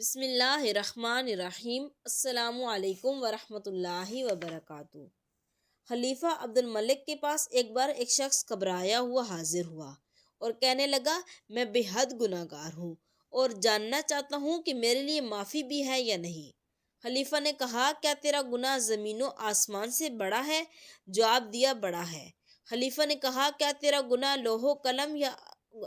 بسم اللہ الرحمن الرحیم۔ السلام علیکم ورحمۃ اللہ وبرکاتہ۔ خلیفہ عبد الملک کے پاس ایک بار ایک شخص گھبرایا ہوا حاضر ہوا اور کہنے لگا، میں بے حد گناہ گار ہوں اور جاننا چاہتا ہوں کہ میرے لیے معافی بھی ہے یا نہیں۔ خلیفہ نے کہا، کیا تیرا گناہ زمین و آسمان سے بڑا ہے؟ جواب دیا، بڑا ہے۔ خلیفہ نے کہا، کیا تیرا گناہ لوح و قلم یا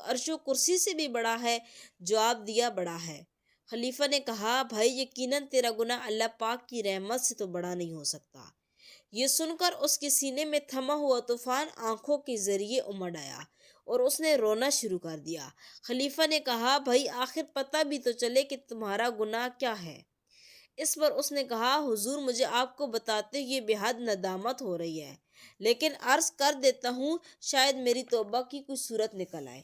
عرش و کرسی سے بھی بڑا ہے؟ جواب دیا، بڑا ہے۔ خلیفہ نے کہا، بھائی یقیناً تیرا گناہ اللہ پاک کی رحمت سے تو بڑا نہیں ہو سکتا۔ یہ سن کر اس کے سینے میں تھما ہوا طوفان آنکھوں کے ذریعے امڑ آیا اور اس نے رونا شروع کر دیا۔ خلیفہ نے کہا، بھائی آخر پتہ بھی تو چلے کہ تمہارا گناہ کیا ہے۔ اس پر اس نے کہا، حضور مجھے آپ کو بتاتے ہوئے بے حد ندامت ہو رہی ہے، لیکن عرض کر دیتا ہوں شاید میری توبہ کی کوئی صورت نکل آئے۔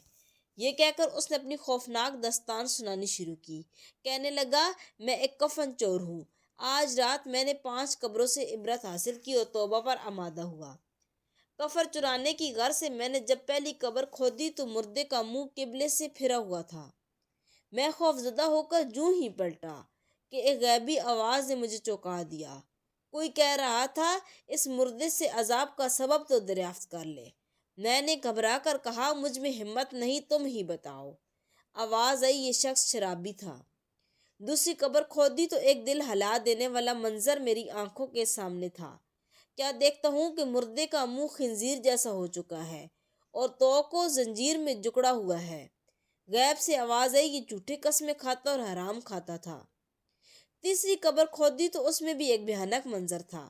یہ کہہ کر اس نے اپنی خوفناک داستان سنانی شروع کی۔ کہنے لگا، میں ایک کفن چور ہوں۔ آج رات میں نے 5 قبروں سے عبرت حاصل کی اور توبہ پر آمادہ ہوا۔ کفن چرانے کی غرض سے میں نے جب پہلی قبر کھودی تو مردے کا منہ قبلے سے پھرا ہوا تھا۔ میں خوفزدہ ہو کر جوں ہی پلٹا کہ ایک غیبی آواز نے مجھے چونکا دیا۔ کوئی کہہ رہا تھا، اس مردے سے عذاب کا سبب تو دریافت کر لے۔ میں نے گھبرا کر کہا، مجھ میں ہمت نہیں، تم ہی بتاؤ۔ آواز آئی، یہ شخص شرابی تھا۔ دوسری قبر کھودی تو ایک دل ہلا دینے والا منظر میری آنکھوں کے سامنے تھا۔ کیا دیکھتا ہوں کہ مردے کا منہ خنزیر جیسا ہو چکا ہے اور توق و زنجیر میں جکڑا ہوا ہے۔ غیب سے آواز آئی، یہ جھوٹے قسمیں کھاتا اور حرام کھاتا تھا۔ تیسری قبر کھودی تو اس میں بھی ایک بھیانک منظر تھا۔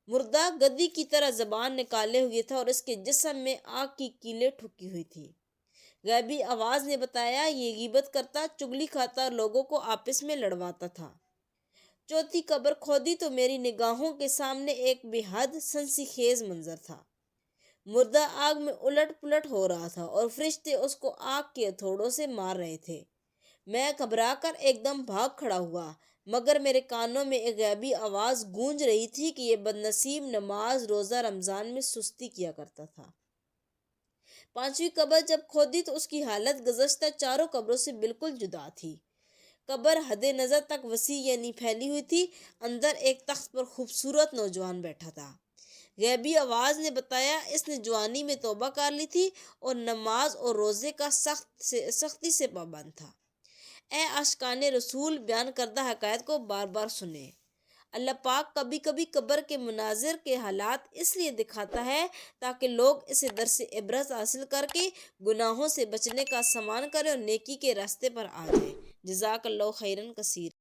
مردہ گدی کی طرح زبان نکالے ہوئے تھا اور اس کے جسم میں آگ کی کیلیں ٹھکی ہوئی تھی۔ غیبی آواز نے بتایا، یہ غیبت کرتا، چغلی کھاتا اور لوگوں کو آپس میں لڑواتا تھا۔ چوتھی قبر کھودی تو میری نگاہوں کے سامنے ایک بے حد سنسی خیز منظر تھا۔ مردہ آگ میں الٹ پلٹ ہو رہا تھا اور فرشتے اس کو آگ کے ہتھوڑوں سے مار رہے تھے۔ میں گھبرا کر ایک دم بھاگ کھڑا ہوا، مگر میرے کانوں میں ایک غیبی آواز گونج رہی تھی کہ یہ بدنصیب نماز روزہ رمضان میں سستی کیا کرتا تھا۔ پانچویں قبر جب کھودی تو اس کی حالت گزشتہ 4 قبروں سے بالکل جدا تھی۔ قبر حد نظر تک وسیع یعنی پھیلی ہوئی تھی۔ اندر ایک تخت پر خوبصورت نوجوان بیٹھا تھا۔ غیبی آواز نے بتایا، اس نے جوانی میں توبہ کر لی تھی اور نماز اور روزے کا سختی سے پابند تھا۔ اے عاشقان رسول، بیان کردہ حقائق کو بار بار سنیں۔ اللہ پاک کبھی کبھی قبر کے مناظر کے حالات اس لیے دکھاتا ہے تاکہ لوگ اسے درس عبرت حاصل کر کے گناہوں سے بچنے کا سامان کریں اور نیکی کے راستے پر آ جائیں۔ جزاک اللہ خیرا کثیر۔